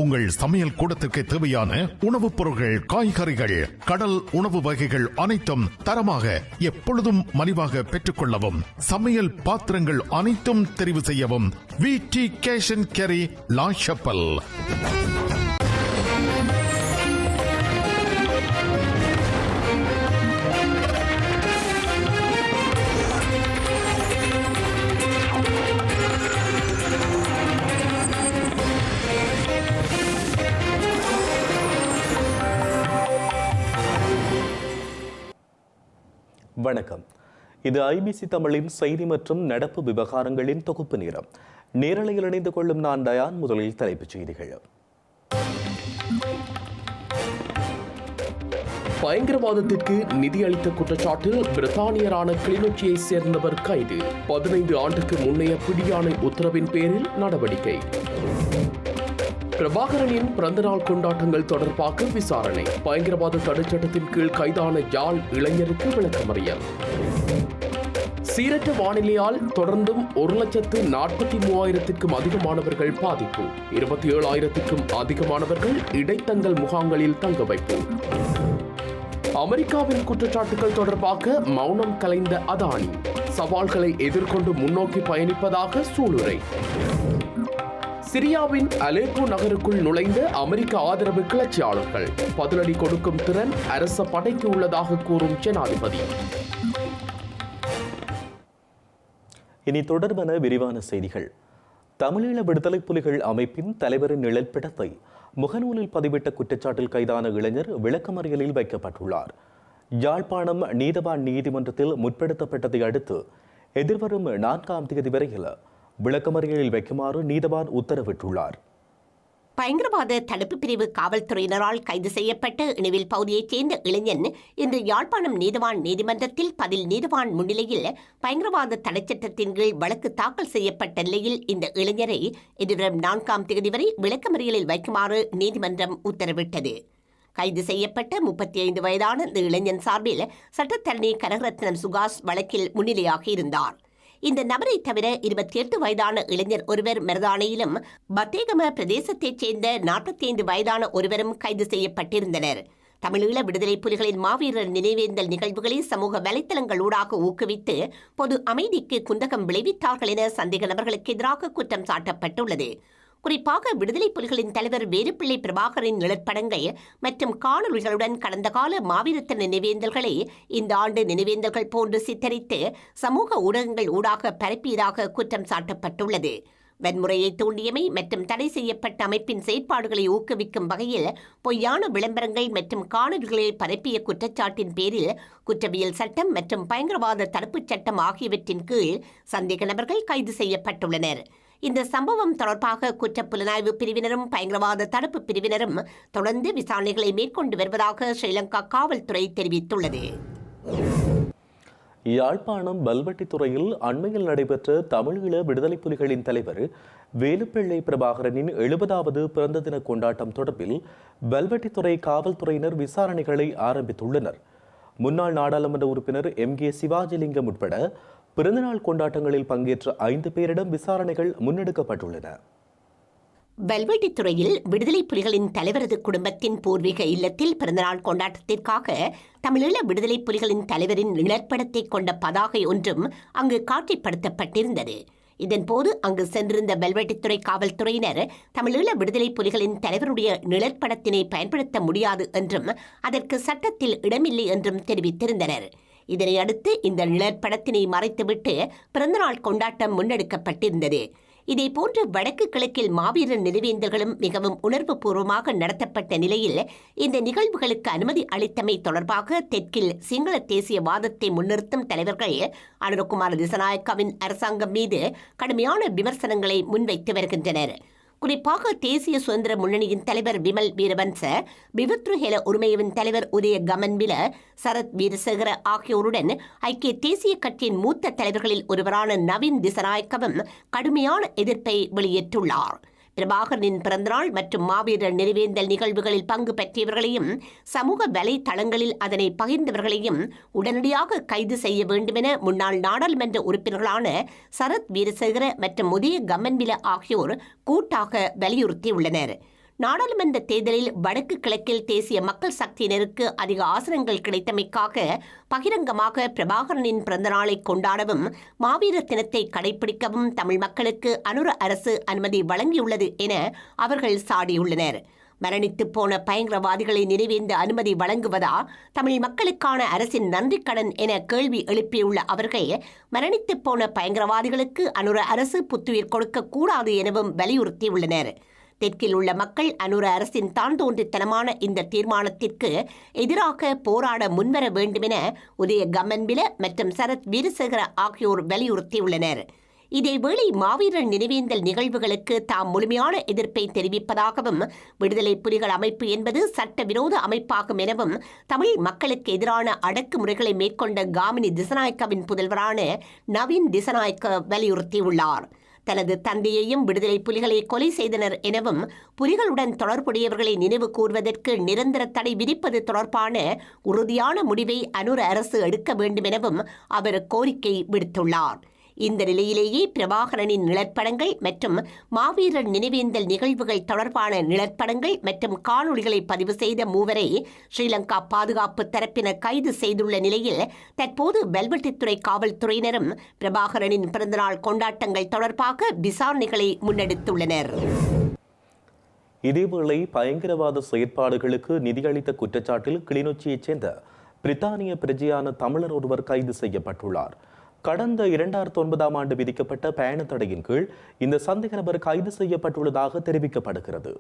உங்கள் சமையல் கூடத்திற்கு தேவையான உணவுப் பொருட்கள், காய்கறிகள், கடல் உணவு வகைகள் அனைத்தும் தரமாக எப்பொழுதும் மலிவாக பெற்றுக்கொள்ளவும், சமையல் பாத்திரங்கள் அனைத்தும் தெரிவு செய்யவும் VT Cash and Carry லா ஷப்பல். வணக்கம். இது IBC தமிழின் செய்தி மற்றும் நடப்பு விவகாரங்களின் தொகுப்பு நேரம். நேரலையில் இணைந்து கொள்ளும் நான் டயான். முதலில் தலைப்புச் செய்திகள். பயங்கரவாதத்திற்கு நிதியளித்த குற்றச்சாட்டில் பிரித்தானியரான கிளிநொச்சியை சேர்ந்தவர் கைது. 15 ஆண்டுக்கு முன்னைய பிடியாணை உத்தரவின் பேரில் நடவடிக்கை. பிரபாகரனின் பிறந்தநாள் கொண்டாட்டங்கள் தொடர்பாக விசாரணை. பயங்கரவாத தடைச்சட்டத்தின் கீழ் கைதான யாழ் இளைஞருக்கு விளக்கமறியல். சீரற்ற வானிலையால் தொடர்ந்தும் 1,43,000க்கும் அதிகமானவர்கள் பாதிப்பு. 27,000க்கும் அதிகமானவர்கள் இடைத்தங்கல் முகாம்களில் தங்க வைப்பு. அமெரிக்காவின் குற்றச்சாட்டுகள் தொடர்பாக மௌனம் கலைந்த அதானி. சவால்களை எதிர்கொண்டு முன்னோக்கி பயணிப்பதாக சூளுரை. சிரியாவின் அலேப்போ நகருக்குள் நுழைந்த அமெரிக்க ஆதரவு கிளர்ச்சியாளர்கள். பதிலடி கொடுக்கும் திறன் அரச படைக்கு உள்ளதாக கூறும் ஜனாதிபதி. இனி தொடர்பான விரிவான செய்திகள். தமிழீழ விடுதலை புலிகள் அமைப்பின் தலைவரின் நிழற்படத்தை முகநூலில் பதிவிட்ட குற்றச்சாட்டில் கைதான இளைஞர் விளக்கமறியலில் வைக்கப்பட்டுள்ளார். யாழ்ப்பாணம் நீதவான் நீதிமன்றத்தில் முற்படுத்தப்பட்டதை அடுத்து எதிர்வரும் 4ஆம் தேதி வரையில் விளக்கமறியலில் வைக்குமாறு நீதவான் உத்தரவிட்டுள்ளார். பயங்கரவாத தடுப்பு பிரிவு காவல்துறையினரால் கைது செய்யப்பட்ட இணைவில் பகுதியைச் சேர்ந்த இளைஞன் இன்று யாழ்ப்பாணம் நீதவான் நீதிமன்றத்தில் பதில் நீதவான் முன்னிலையில் பயங்கரவாத தடைச்சட்டத்தின் கீழ் வழக்கு தாக்கல் செய்யப்பட்ட நிலையில் இந்த இளைஞரை எதிர்வரும் 4ஆம் தேதி வரை விளக்கமறியலில் வைக்குமாறு நீதிமன்றம் உத்தரவிட்டது. கைது செய்யப்பட்ட 35 வயதான இந்த இளைஞன் சார்பில் சட்டத்தரணி கனகரத்னம் சுகாஷ் வழக்கில் முன்னிலையாக இருந்தார். இந்த நபரை தவிர 28 வயதான இளைஞர் ஒருவர் மருதானையிலும், பத்தேகம பிரதேசத்தைச் சேர்ந்த 45 வயதான ஒருவரும் கைது செய்யப்பட்டிருந்தனர். தமிழீழ விடுதலை புலிகளின் மாவீரர் நினைவேந்தல் நிகழ்வுகளை சமூக வலைத்தளங்களூடாக ஊக்குவித்து பொது அமைதிக்கு குந்தகம் விளைவித்தார்கள் என சந்தேக நபர்களுக்கு எதிராக குற்றம் சாட்டப்பட்டுள்ளது. குறிப்பாக விடுதலை புலிகளின் தலைவர் வேலுப்பிள்ளை பிரபாகரின் நிழற்படங்கள் மற்றும் காணொலிகளுடன் கடந்த கால மாவீரத்த நினைவேந்தல்களை இந்த ஆண்டு நினைவேந்தல்கள் போன்று சித்தரித்து சமூக ஊடகங்கள் ஊடாக பரப்பியதாக குற்றம் சாட்டப்பட்டுள்ளது. வன்முறையை தூண்டியமை மற்றும் தடை செய்யப்பட்ட அமைப்பின் செயற்பாடுகளை ஊக்குவிக்கும் வகையில் பொய்யான விளம்பரங்கள் மற்றும் காணொலிகளை பரப்பிய குற்றச்சாட்டின் பேரில் குற்றவியல் சட்டம் மற்றும் பயங்கரவாத தடுப்புச் சட்டம் ஆகியவற்றின் கீழ் சந்தேக நபர்கள் கைது செய்யப்பட்டுள்ளனர். இந்த சம்பவம் தொடர்பாக குற்றப்புலனாய்வு பிரிவினரும் பயங்கரவாத தடுப்பு பிரிவினரும் தொடர்ந்து விசாரணைகளை மேற்கொண்டு வருவதாக ஸ்ரீலங்கா காவல்துறை தெரிவித்துள்ளது. யாழ்ப்பாணம் பல்வெட்டித்துறையில் அண்மையில் நடைபெற்ற தமிழீழ விடுதலை புலிகளின் தலைவர் வேலுப்பிள்ளை பிரபாகரனின் 70வது பிறந்த தின கொண்டாட்டம் தொடர்பில் பல்வெட்டித்துறை காவல்துறையினர் விசாரணைகளை ஆரம்பித்துள்ளனர். முன்னாள் நாடாளுமன்ற உறுப்பினர் MK சிவாஜிலிங்கம் உட்பட பிறந்தநாள் கொண்டாட்டங்களில் பங்கேற்ற 5 பேரிடம் விசாரணைகள் முன்னெடுக்கப்பட்டுள்ளன. பல்வெட்டித்துறையில் விடுதலை புலிகளின் தலைவரது குடும்பத்தின் பூர்வீக இல்லத்தில் பிறந்தநாள் கொண்டாட்டத்திற்காக தமிழீழ விடுதலை புலிகளின் தலைவரின் நிழற்படத்தை கொண்ட பதாகை ஒன்றும் அங்கு காட்சிப்படுத்தப்பட்டிருந்தது. இதன்போது அங்கு சென்றிருந்த பல்வெட்டித்துறை காவல்துறையினர் தமிழீழ விடுதலை புலிகளின் தலைவருடைய நிழற்படத்தினை பயன்படுத்த முடியாது என்றும் அதற்கு சட்டத்தில் இடமில்லை என்றும் தெரிவித்திருந்தனர். இதனை அடுத்து இந்த நிழற்படத்தினை மறைத்துவிட்டு பிறந்தநாள் கொண்டாட்டம் முன்னெடுக்கப்பட்டிருந்தது. இதேபோன்று வடக்கு கிழக்கில் மாவீரர் நினைவேந்தல்களும் மிகவும் உணர்வு பூர்வமாக நடத்தப்பட்ட நிலையில் இந்த நிகழ்வுகளுக்கு அனுமதி அளித்தமை தொடர்பாக தெற்கில் சிங்கள தேசியவாதத்தை முன்னிறுத்தும் தலைவர்கள் அனுரகுமார திசாநாயக்காவின் அரசாங்கம் மீது கடுமையான விமர்சனங்களை முன்வைத்து வருகின்றனர். குறிப்பாக தேசிய சுதந்திர முன்னணியின் தலைவர் விமல் வீரவன்ச, விவத்ருஹெல உரிமையவின் தலைவர் உதய கமன்பில, சரத் வீரசேகர ஆகியோருடன் ஐக்கிய தேசிய கட்சியின் மூத்த தலைவர்களில் ஒருவரான நவீன் திசாநாயக்கவும் கடுமையான எதிர்ப்பை வெளியிட்டுள்ளார். பிரபாகரனின் பிறந்தநாள் மற்றும் மாவீரர் நினைவேந்தல் நிகழ்வுகளில் பங்கு பெற்றவர்களையும் சமூக வலைதளங்களில் அதனை பகிர்ந்தவர்களையும் உடனடியாக கைது செய்ய வேண்டுமென முன்னாள் நாடாளுமன்ற உறுப்பினர்களான சரத் வீரசேகர மற்றும் உதய கம்மன்பில ஆகியோர் கூட்டாக வலியுறுத்தியுள்ளனர். நாடாளுமன்ற தேர்தலில் வடக்கு கிழக்கில் தேசிய மக்கள் சக்தியினருக்கு அதிக ஆசனங்கள் கிடைத்தமைக்காக பகிரங்கமாக பிரபாகரனின் பிறந்தநாளை கொண்டாடவும் மாவீரர் தினத்தை கடைபிடிக்கவும் தமிழ் மக்களுக்கு அனுர அரசு அனுமதி வழங்கியுள்ளது என அவர்கள் சாடியுள்ளனர். மரணித்து போன பயங்கரவாதிகளை நினைவேந்த அனுமதி வழங்குவதா தமிழ் மக்களுக்கான அரசின் நன்றிக்கடன் என கேள்வி எழுப்பியுள்ள அவர்கள் மரணித்து போன பயங்கரவாதிகளுக்கு அனுர அரசு புத்துயிர் கொடுக்கக்கூடாது எனவும் வலியுறுத்தியுள்ளனர். தெற்கில் உள்ள மக்கள் அனுர அரசின் தான்தோன்றித்தனமான இந்த தீர்மானத்திற்கு எதிராக போராட முன்வர வேண்டுமென உதய கம்மன்பில மற்றும் சரத் வீரசேகர ஆகியோர் வலியுறுத்தியுள்ளனர். இதேவேளை மாவீரர் நினைவேந்தல் நிகழ்வுகளுக்கு தாம் முழுமையான எதிர்ப்பை தெரிவிப்பதாகவும் விடுதலை புலிகள் அமைப்பு என்பது சட்டவிரோத அமைப்பாகும் எனவும் தமிழ் மக்களுக்கு எதிரான அடக்குமுறைகளை மேற்கொண்ட காமினி திசநாயக்கவின் புதல்வரான நவீன் திசநாயக்க வலியுறுத்தியுள்ளார். தனது தந்தையையும் விடுதலை புலிகளை கொலை செய்தனர் எனவும் புலிகளுடன் தொடர்புடையவர்களை நினைவு கூர்வதற்கு நிரந்தர தடை விதிப்பது தொடர்பான உறுதியான முடிவை அனுர அரசு எடுக்க வேண்டும் எனவும் அவர் கோரிக்கை விடுத்துள்ளார். இந்த நிலையிலேயே பிரபாகரனின் நிழற்படங்கள் மற்றும் மாவீரர் நினைவேந்தல் நிகழ்வுகள் தொடர்பான நிழற்படங்கள் மற்றும் காணொளிகளை பதிவு செய்த மூவரை ஸ்ரீலங்கா பாதுகாப்பு தரப்பினர் கைது செய்துள்ள நிலையில் தற்போது வெல்வெட்டித்துறை காவல்துறையினரும் பிரபாகரனின் பிறந்தநாள் கொண்டாட்டங்கள் தொடர்பாக விசாரணைகளை முன்னெடுத்துள்ளனர். இதேவேளை பயங்கரவாத செயற்பாடுகளுக்கு நிதியளித்த குற்றச்சாட்டில் கிளிநொச்சியைச் சேர்ந்த பிரித்தானிய பிரஜையான தமிழர் ஒருவர் கைது செய்யப்பட்டுள்ளார். கடந்த 2009ஆம் ஆண்டு விதிக்கப்பட்ட பயண தடையின் கீழ் இந்த சந்தேக நபர் கைது செய்யப்பட்டுள்ளதாக தெரிவிக்கப்படுகிறது.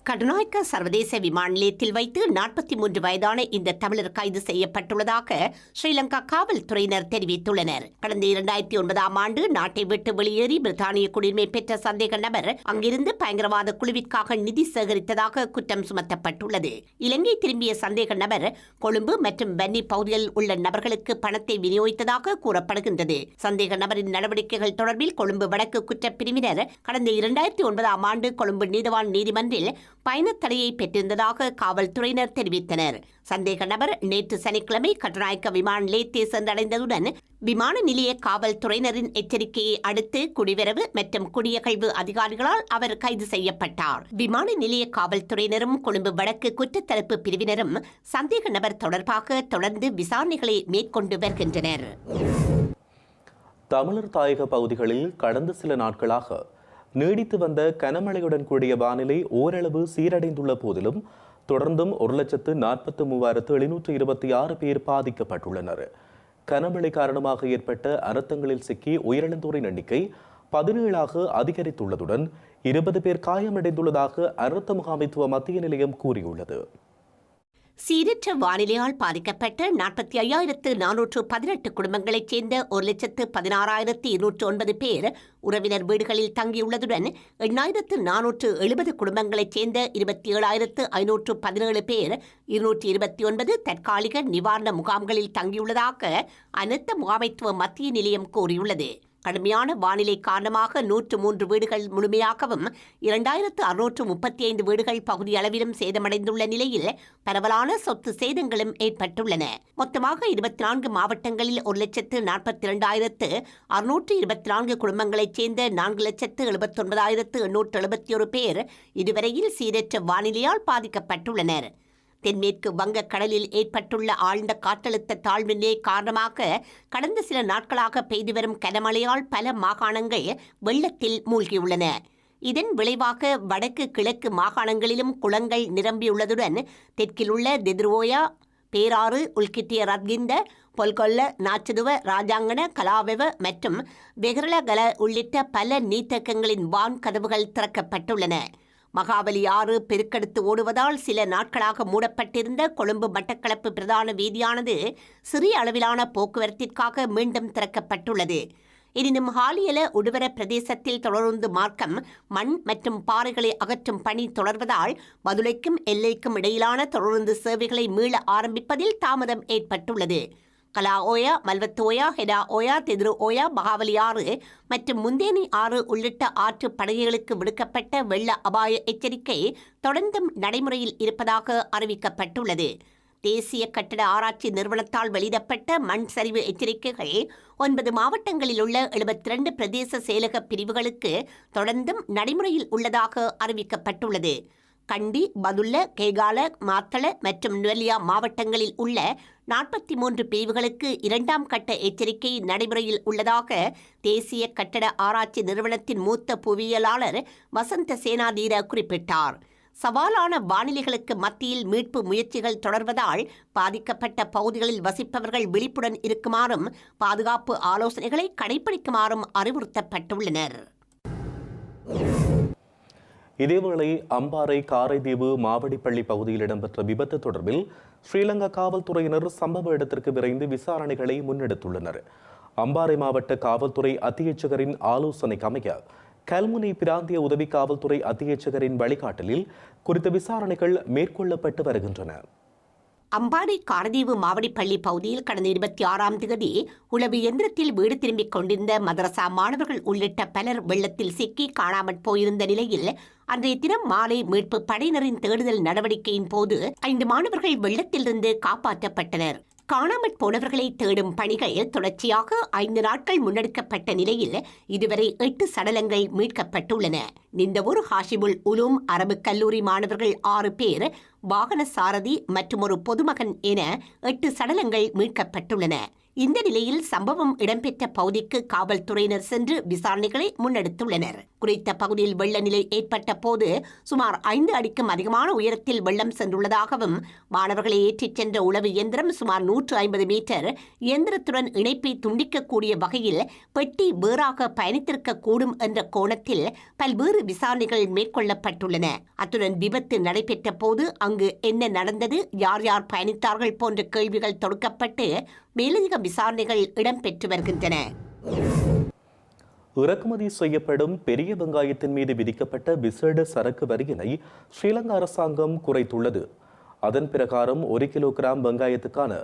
கடுநாயக்க சர்வதேச விமான நிலையத்தில் வைத்து 43 வயதான இந்த தமிழர் கைது செய்யப்பட்டுள்ளதாக ஸ்ரீலங்கா காவல்துறையினர் தெரிவித்துள்ளனர். கடந்த 2009ஆம் ஆண்டு நாட்டை விட்டு வெளியேறி பிரித்தானிய குடியுரிமை பெற்ற சந்தேக நபர் அங்கிருந்து பயங்கரவாத குழுவிற்காக நிதி சேகரித்ததாக குற்றம் சுமத்தப்பட்டுள்ளது. இலங்கை திரும்பிய சந்தேக நபர் கொழும்பு மற்றும் வன்னி பகுதிகளில் உள்ள நபர்களுக்கு பணத்தை விநியோகித்ததாக கூறப்படுகின்றது. சந்தேக நபரின் நடவடிக்கைகள் தொடர்பில் கொழும்பு வடக்கு குற்றப்பிரிவினர் கடந்த 2009ஆம் ஆண்டு கொழும்பு நீதவான் நீதிமன்றில் பயணத் தடையை பெற்றிருந்ததாக காவல்துறையினர் தெரிவித்தனர். சந்தேக நபர் நேற்று சனிக்கிழமை கட்டுநாயக்க விமான நிலையத்தை சென்றடைந்ததுடன் விமான நிலைய காவல்துறையினரின் எச்சரிக்கையை அடுத்து குடிவரவு மற்றும் குடியகழ்வு அதிகாரிகளால் அவர் கைது செய்யப்பட்டார். விமான நிலைய காவல்துறையினரும் கொழும்பு வடக்கு குற்றத்தடுப்பு பிரிவினரும் சந்தேக நபர் தொடர்பாக தொடர்ந்து விசாரணைகளை மேற்கொண்டு வருகின்றனர். தமிழர் தாயக பகுதிகளில் கடந்த சில நாட்களாக நீடித்து வந்த கனமழையுடன் கூடிய வானிலை ஓரளவு சீரடைந்துள்ள போதிலும் தொடர்ந்தும் 1,43,726 பேர் பாதிக்கப்பட்டுள்ளனர். கனமழை காரணமாக ஏற்பட்ட அனர்த்தங்களில் சிக்கி உயிரிழந்தோரின் எண்ணிக்கை 17ஆக அதிகரித்துள்ளதுடன் 20 பேர் காயமடைந்துள்ளதாக அனர்த்த முகாமைத்துவ மத்திய நிலையம் கூறியுள்ளது. சீரற்ற வானிலையால் பாதிக்கப்பட்ட 45,418 குடும்பங்களைச் சேர்ந்த 1,16,209 பேர் உறவினர் வீடுகளில் தங்கியுள்ளதுடன் 8,470 குடும்பங்களைச் சேர்ந்த 27,517 பேர் 229 தற்காலிக நிவாரண முகாம்களில் தங்கியுள்ளதாக அனர்த்த முகாமைத்துவ மத்திய நிலையம் கூறியுள்ளது. கடுமையான வானிலை காரணமாக 103 வீடுகள் முழுமையாகவும் 2,635 வீடுகள் பகுதியளவிலும் சேதமடைந்துள்ள நிலையில் பரவலான சொத்து சேதங்களும் ஏற்பட்டுள்ளன. மொத்தமாக 24 மாவட்டங்களில் 1,42,624 குடும்பங்களைச் சேர்ந்த 4,79,871 பேர் இதுவரையில் சீரற்ற வானிலையால் பாதிக்கப்பட்டுள்ளனர். தென்மேற்கு வங்கக்கடலில் ஏற்பட்டுள்ள ஆழ்ந்த காற்றழுத்த தாழ்வு நிலை காரணமாக கடந்த சில நாட்களாக பெய்து வரும் கனமழையால் பல மாகாணங்கள் வெள்ளத்தில் மூழ்கியுள்ளன. இதன் விளைவாக வடக்கு கிழக்கு மாகாணங்களிலும் குளங்கள் நிரம்பியுள்ளதுடன் தெற்கில் உள்ள தெதுரோயா, பேராறு, உள்கிட்டிய ரத்கிந்த, பொல்கொல்ல, நாச்சதுவ, ராஜாங்கன, கலாவெவ மற்றும் வெகரலகல உள்ளிட்ட பல நீர்த்தேக்கங்களின் வான் கதவுகள் திறக்கப்பட்டுள்ளன. மகாவலி ஆறு பெருக்கெடுத்து ஓடுவதால் சில நாட்களாக மூடப்பட்டிருந்த கொழும்பு மட்டக்களப்பு பிரதான வீதியானது சிறிய அளவிலான போக்குவரத்திற்காக மீண்டும் திறக்கப்பட்டுள்ளது. எனினும் ஹாலியல உடுவர பிரதேசத்தில் தொடருந்து மார்க்கம் மண் மற்றும் பாறைகளை அகற்றும் பணி தொடர்வதால் மதுரைக்கும் எல்லைக்கும் இடையிலான தொடருந்து சேவைகளை மீள ஆரம்பிப்பதில் தாமதம் ஏற்பட்டுள்ளது. கலா ஓயா, மல்வத்தோயா, ஹெடா ஓயா, தெதுரு ஓயா, மகாவலி ஆறு மற்றும் முந்தேனி ஆறு உள்ளிட்ட ஆற்று படகுகளுக்கு விடுக்கப்பட்ட வெள்ள அபாய எச்சரிக்கை தொடர்ந்தும் நடைமுறையில் இருப்பதாக அறிவிக்கப்பட்டுள்ளது. தேசிய கட்டட ஆராய்ச்சி நிறுவனத்தால் வெளியிடப்பட்ட மண் சரிவு எச்சரிக்கைகள் 9 மாவட்டங்களில் உள்ள 72 பிரதேச செயலக பிரிவுகளுக்கு தொடர்ந்தும் நடைமுறையில் உள்ளதாக அறிவிக்கப்பட்டுள்ளது. கண்டி, பதுல்ல, கேகால, மாத்தள மற்றும் நுவலியா மாவட்டங்களில் உள்ள 43 பிரிவுகளுக்கு 2ஆம் கட்ட எச்சரிக்கை நடைமுறையில் உள்ளதாக தேசிய கட்டட ஆராய்ச்சி நிறுவனத்தின் மூத்த புவியியலாளர் வசந்த சேனாதீர குறிப்பிட்டார். சவாலான வானிலைகளுக்கு மத்தியில் மீட்பு முயற்சிகள் தொடர்வதால் பாதிக்கப்பட்ட பகுதிகளில் வசிப்பவர்கள் விழிப்புடன் இருக்குமாறும் பாதுகாப்பு ஆலோசனைகளை கடைபிடிக்குமாறும் அறிவுறுத்தப்பட்டுள்ளனர். இதேவேளை அம்பாறை காரைதீவு மாவடிப்பள்ளி பகுதியில் இடம்பெற்ற விபத்து தொடர்பில் ஸ்ரீலங்கா காவல்துறையினர் சம்பவ இடத்திற்கு விரைந்து விசாரணைகளை முன்னெடுத்துள்ளனர். அம்பாறை மாவட்ட காவல்துறை அத்தியட்சகரின் ஆலோசனைக்கு அமைய கல்முனை பிராந்திய உதவி காவல்துறை அத்தியட்சகரின் வழிகாட்டலில் குறித்த விசாரணைகள் மேற்கொள்ளப்பட்டு வருகின்றன. அம்பாறை காரதீவு மாவடிப்பள்ளி பகுதியில் கடந்த 26ஆம் தேதி உளவு எந்திரத்தில் வீடு திரும்பிக் கொண்டிருந்த மதரசா மாணவர்கள் உள்ளிட்ட பலர் வெள்ளத்தில் சிக்கி காணாமற் போயிருந்த நிலையில் அன்றைய தினம் மாலை மீட்பு படையினரின் தேடுதல் நடவடிக்கையின் போது 5 மாணவர்கள் வெள்ளத்திலிருந்து காப்பாற்றப்பட்டனர். காணாமற் போனவர்களை தேடும் பணிகள் தொடர்ச்சியாக 5 நாட்கள் முன்னெடுக்கப்பட்ட நிலையில் இதுவரை 8 சடலங்கள் மீட்கப்பட்டுள்ளன. நிந்தவூர் ஹாஷிமுல் உலூம் அரபு கல்லூரி மாணவர்கள் 6 பேர், வாகன சாரதி மற்றும் ஒரு பொதுமகன் என 8 சடலங்கள் மீட்கப்பட்டுள்ளன. இந்த நிலையில் சம்பவம் இடம்பெற்ற பகுதிக்கு காவல்துறையினர் சென்று விசாரணைகளை முன்னெடுத்துள்ளனர். குறித்த பகுதியில் வெள்ள நிலை ஏற்பட்ட போது சுமார் 5 அடிக்கும் அதிகமான உயரத்தில் வெள்ளம் சென்றுள்ளதாகவும் மாணவர்களை ஏற்றிச் சென்ற உளவு இயந்திரம் சுமார் 150 மீட்டர் இயந்திரத்துடன் இணைப்பை துண்டிக்கக்கூடிய வகையில் பெட்டி வேறாக பயணித்திருக்கக்கூடும் என்ற கோணத்தில் பல்வேறு விசாரணைகள் மேற்கொள்ளப்பட்டுள்ளன. அத்துடன் விபத்து நடைபெற்ற போது அங்கு என்ன நடந்தது, யார் யார் பயணித்தார்கள் போன்ற கேள்விகள் தொடுக்கப்பட்டு மேலதிக விசாரணைகள் இடம்பெற்று வருகின்றன. இறக்குமதி செய்யப்படும் பெரிய வெங்காயத்தின் மீது விதிக்கப்பட்ட விசேட சரக்கு வரியினை ஸ்ரீலங்கா அரசாங்கம் குறைத்துள்ளது. அதன் பிரகாரம் 1 கிலோகிராம் வெங்காயத்துக்கான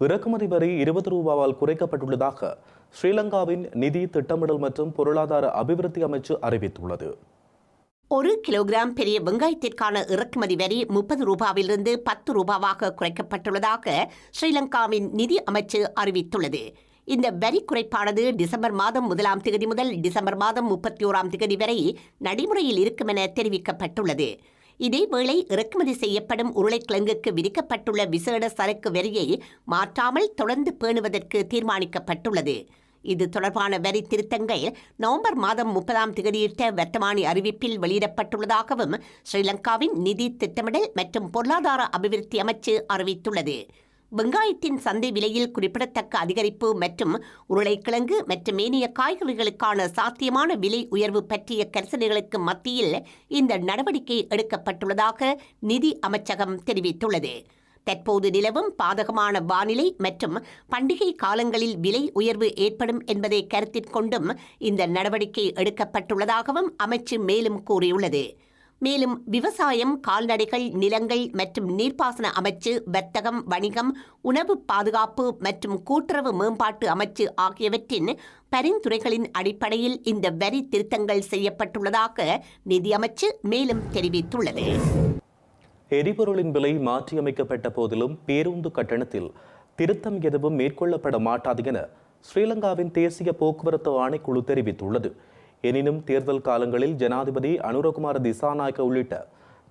இறக்குமதி வரி 20 ரூபாவால் குறைக்கப்பட்டுள்ளதாக ஸ்ரீலங்காவின் நிதி திட்டமிடல் மற்றும் பொருளாதார அபிவிருத்தி அமைச்சு அறிவித்துள்ளது. 1 கிலோகிராம் பெரிய வெங்காயத்திற்கான இறக்குமதி வரி 30 ரூபாவிலிருந்து 10 ரூபாவாக குறைக்கப்பட்டுள்ளதாக ஸ்ரீலங்காவின் நிதி அமைச்சு அறிவித்துள்ளது. இந்த வரி குறைப்பானது டிசம்பர் மாதம் 1ஆம் தேதி முதல் டிசம்பர் மாதம் 31ஆம் தேதி வரை நடைமுறையில் இருக்கும் என தெரிவிக்கப்பட்டுள்ளது. இதேவேளை இறக்குமதி செய்யப்படும் உருளைக்கிழங்குக்கு விதிக்கப்பட்டுள்ள விசேட சரக்கு வரியை மாற்றாமல் தொடர்ந்து பேணுவதற்கு தீர்மானிக்கப்பட்டுள்ளது. இது தொடர்பான வரி திருத்தங்கள் நவம்பர் மாதம் 30ஆம் தேதியிட்ட வர்த்தமானி அறிவிப்பில் வெளியிடப்பட்டுள்ளதாகவும் ஸ்ரீலங்காவின் நிதி திட்டமிடல் மற்றும் பொருளாதார அபிவிருத்தி அமைச்சு அறிவித்துள்ளது. வெங்காயத்தின் சந்தை விலையில் குறிப்பிடத்தக்க அதிகரிப்பு மற்றும் உருளைக்கிழங்கு மற்றும் ஏனைய காய்கறிகளுக்கான சாத்தியமான விலை உயர்வு பற்றிய கரிசனைகளுக்கு மத்தியில் இந்த நடவடிக்கை எடுக்கப்பட்டுள்ளதாக நிதி அமைச்சகம் தெரிவித்துள்ளது. தற்போது நிலவும் பாதகமான வானிலை மற்றும் பண்டிகை காலங்களில் விலை உயர்வு ஏற்படும் என்பதை கருத்தில் கொண்டும் இந்த நடவடிக்கை எடுக்கப்பட்டுள்ளதாகவும் அமைச்சு மேலும் கூறியுள்ளது. மேலும் விவசாயம், கால்நடைகள், நிலங்கள் மற்றும் நீர்ப்பாசன அமைச்சு, வர்த்தகம், வணிகம், உணவு பாதுகாப்பு மற்றும் கூட்டுறவு மேம்பாட்டு அமைச்சு ஆகியவற்றின் பரிந்துரைகளின் அடிப்படையில் இந்த வரி திருத்தங்கள் செய்யப்பட்டுள்ளதாக நிதி அமைச்சு மேலும் தெரிவித்துள்ளது. எரிபொருளின் விலை மாற்றியமைக்கப்பட்ட போதிலும் பேருந்து கட்டணத்தில் திருத்தம் எதுவும் மேற்கொள்ளப்பட மாட்டாது என ஸ்ரீலங்காவின் தேசிய போக்குவரத்து ஆணைக்குழு தெரிவித்துள்ளது. எனினும் தேர்தல் காலங்களில் ஜனாதிபதி அனுரகுமார திசாநாயக்க உள்ளிட்ட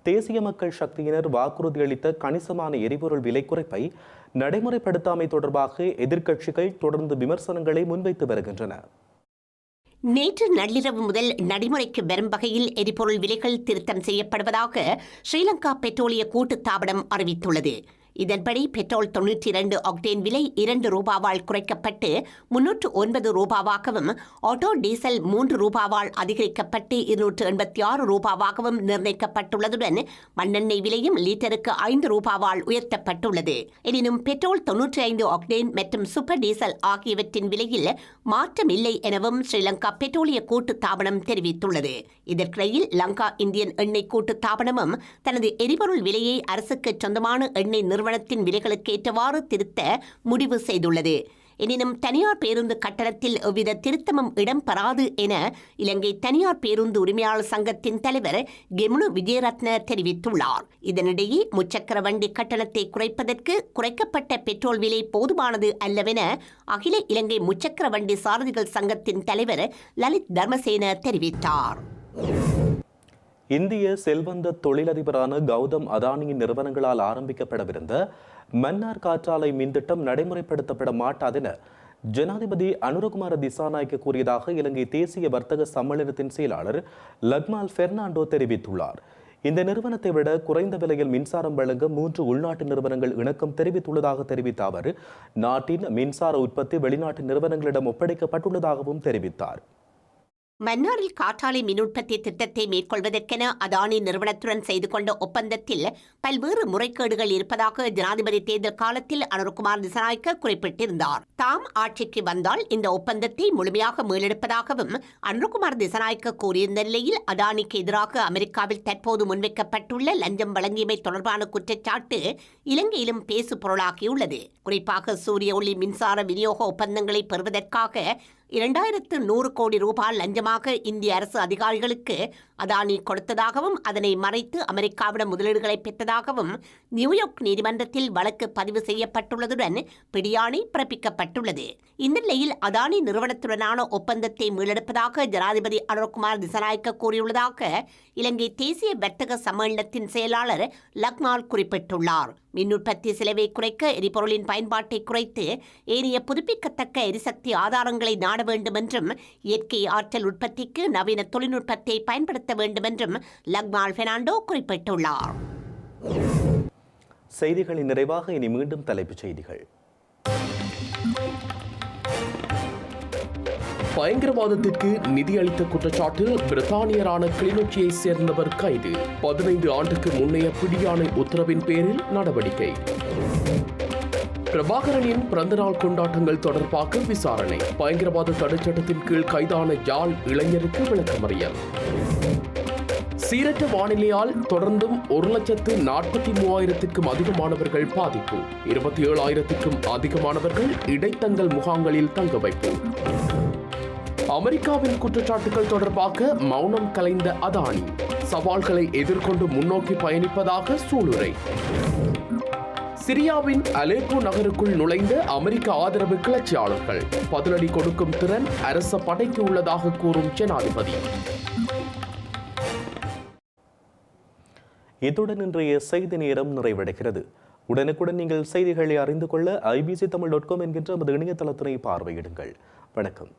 தேசிய மக்கள் சக்தியினர் வாக்குறுதியளித்த கணிசமான எரிபொருள் விலை குறைப்பை நடைமுறைப்படுத்தாமை தொடர்பாக எதிர்க்கட்சிகள் தொடர்ந்து விமர்சனங்களை முன்வைத்து வருகின்றன. நேற்று நள்ளிரவு முதல் நடைமுறைக்கு வரும் வகையில் எரிபொருள் விலைகள் திருத்தம் செய்யப்படுவதாக ஸ்ரீலங்கா பெட்ரோலிய கூட்டுத்தாபனம் அறிவித்துள்ளது. இதன்படி பெட்ரோல் 92 ஆக்டேன் விலை 2 ரூபாவால் குறைக்கப்பட்டு 309 ரூபாவாகவும், ஆட்டோ டீசல் 3 ரூபாவால் அதிகரிக்கப்பட்டு 286 ரூபாவாகவும் நிர்ணயிக்கப்பட்டுள்ளதுடன் மண்ணெண்ணெய் விலையும் லீட்டருக்கு 5 ரூபாவால் உயர்த்தப்பட்டுள்ளது. எனினும் பெட்ரோல் 95 ஆக்டேன் மற்றும் சூப்பர் டீசல் ஆகியவற்றின் விலையில் மாற்றமில்லை எனவும் ஸ்ரீலங்கா பெட்ரோலிய கூட்டுத்தாபனம் தெரிவித்துள்ளது. இதற்கிடையில் லங்கா இந்தியன் எண்ணெய் கூட்டுத்தாபனமும் தனது எரிபொருள் விலையை அரசுக்கு சொந்தமான எண்ணெய் நிறுவனத்தின் விலைகளுக்கு ஏற்றவாறு திருத்த முடிவு செய்துள்ளது. எனினும் தனியார் பேருந்து கட்டணத்தில் எவ்வித திருத்தமும் இடம்பெறாது என இலங்கை தனியார் பேருந்து உரிமையாளர் சங்கத்தின் தலைவர் கெமுனு விஜயரத்ன தெரிவித்துள்ளார். இதனிடையே முச்சக்கர வண்டி கட்டணத்தை குறைப்பதற்கு குறைக்கப்பட்ட பெட்ரோல் விலை போதுமானது அல்லவென அகில இலங்கை முச்சக்கர வண்டி சாரதிகள் சங்கத்தின் தலைவர் லலித் தர்மசேன தெரிவித்தார். இந்திய செல்வந்த தொழிலதிபரான கௌதம் அதானியின் நிறுவனங்களால் ஆரம்பிக்கப்படவிருந்த மன்னார் காற்றாலை மின்திட்டம் நடைமுறைப்படுத்தப்பட மாட்டாதென ஜனாதிபதி அனுரகுமார திசாநாயக்க கூறியதாக இலங்கை தேசிய வர்த்தக சம்மேளனத்தின் செயலாளர் லக்மால் பெர்னாண்டோ தெரிவித்துள்ளார். இந்த நிறுவனத்தை விட குறைந்த விலையில் மின்சாரம் வழங்க 3 உள்நாட்டு நிறுவனங்கள் இணக்கம் தெரிவித்துள்ளதாக தெரிவித்த அவர், நாட்டின் மின்சார உற்பத்தி வெளிநாட்டு நிறுவனங்களிடம் ஒப்படைக்கப்பட்டுள்ளதாகவும் தெரிவித்தார். மன்னாரில் காற்றாலை மின் உற்பத்தி திட்டத்தை மேற்கொள்வதற்கென அதானி நிறுவனத்துடன் செய்து கொண்ட ஒப்பந்தத்தில் பல்வேறு முறைகேடுகள் இருப்பதாக ஜனாதிபதி தேர்தல் காலத்தில் அனுரகுமார் திசாநாயக்க குறிப்பிட்டிருந்தார். தாம் ஆட்சிக்கு வந்தால் இந்த ஒப்பந்தத்தை முழுமையாக மீளெடுப்பதாகவும் அனுரகுமார் திசாநாயக்க கூறியிருந்த நிலையில் அதானிக்கு எதிராக அமெரிக்காவில் தற்போது முன்வைக்கப்பட்டுள்ள லஞ்சம் வழங்கியமை தொடர்பான குற்றச்சாட்டு இலங்கையிலும் பேசு பொருளாகியுள்ளது. குறிப்பாக சூரிய ஒளி மின்சார விநியோக ஒப்பந்தங்களை பெறுவதற்காக 2100 கோடி ரூபாய் லஞ்சமாக இந்திய அரசு அதிகாரிகளுக்கு அதானி கொடுத்ததாகவும் அதனை மறைத்து அமெரிக்காவிடம் முதலீடுகளை பெற்றதாகவும் நியூயார்க் நீதிமன்றத்தில் வழக்கு பதிவு செய்யப்பட்டுள்ளதுடன் பிடியாணை பிறப்பிக்கப்பட்டுள்ளது. இந்த நிலையில் அதானி நிறுவனத்துடனான ஒப்பந்தத்தை மீளெடுப்பதாக ஜனாதிபதி அனுரகுமார் திசாநாயக்க கூறியுள்ளதாக இலங்கை தேசிய வர்த்தக சம்மேளனத்தின் செயலாளர் லக்மால் குறிப்பிட்டுள்ளார். மின் உற்பத்தி செலவை குறைக்க எரிபொருளின் பயன்பாட்டை குறைத்து ஏனைய புதுப்பிக்கத்தக்க எரிசக்தி ஆதாரங்களை நாட வேண்டும் என்றும் இயற்கை ஆற்றல் உற்பத்திக்கு நவீன தொழில்நுட்பத்தை பயன்படுத்த வேண்டும் என்றும் லக்மால் பெர்னாண்டோ குறிப்பிட்டுள்ளார். செய்திகளின் நிறைவாக இனி மீண்டும் தலைப்புச் செய்திகள். பயங்கரவாதத்திற்கு நிதியளித்த குற்றச்சாட்டில் பிரித்தானியரான கிளிநொச்சியை சேர்ந்தவர் கைது. 15 ஆண்டுக்கு முன்னைய பிடியாணை உத்தரவின் பேரில் நடவடிக்கை. பிரபாகரனின் பிறந்தநாள் கொண்டாட்டங்கள் தொடர்பாக விசாரணை. பயங்கரவாத தடைச்சட்டத்தின் கீழ் கைதான யாழ் இளைஞருக்கு விளக்கமறியல். சீரற்ற வானிலையால் தொடர்ந்தும் 1,43,000க்கும் அதிகமானவர்கள் பாதிப்பு. 27,000க்கும் அதிகமானவர்கள் இடைத்தங்கல் முகாம்களில் தங்க வைப்பு. அமெரிக்காவின் குற்றச்சாட்டுகள் தொடர்பாக மௌனம் கலைந்த அதானி சவால்களை எதிர்கொண்டு முன்னோக்கி பயணிப்பதாக சூளுரை. சிரியாவின் அலேப்போ நகருக்குள் நுழைந்த அமெரிக்க ஆதரவு கிளர்ச்சியாளர்கள் பதிலடி கொடுக்கும் திறன் அரச படைக்கு உள்ளதாக கூறும் ஜனாதிபதி. இத்துடன் இன்றைய செய்தி நேரம் நிறைவடைகிறது. உடனுக்குடன் நீங்கள் செய்திகளை அறிந்து கொள்ள ibctamil.com என்கின்ற நமது இணையதளத்தினை பார்வையிடுங்கள். வணக்கம்.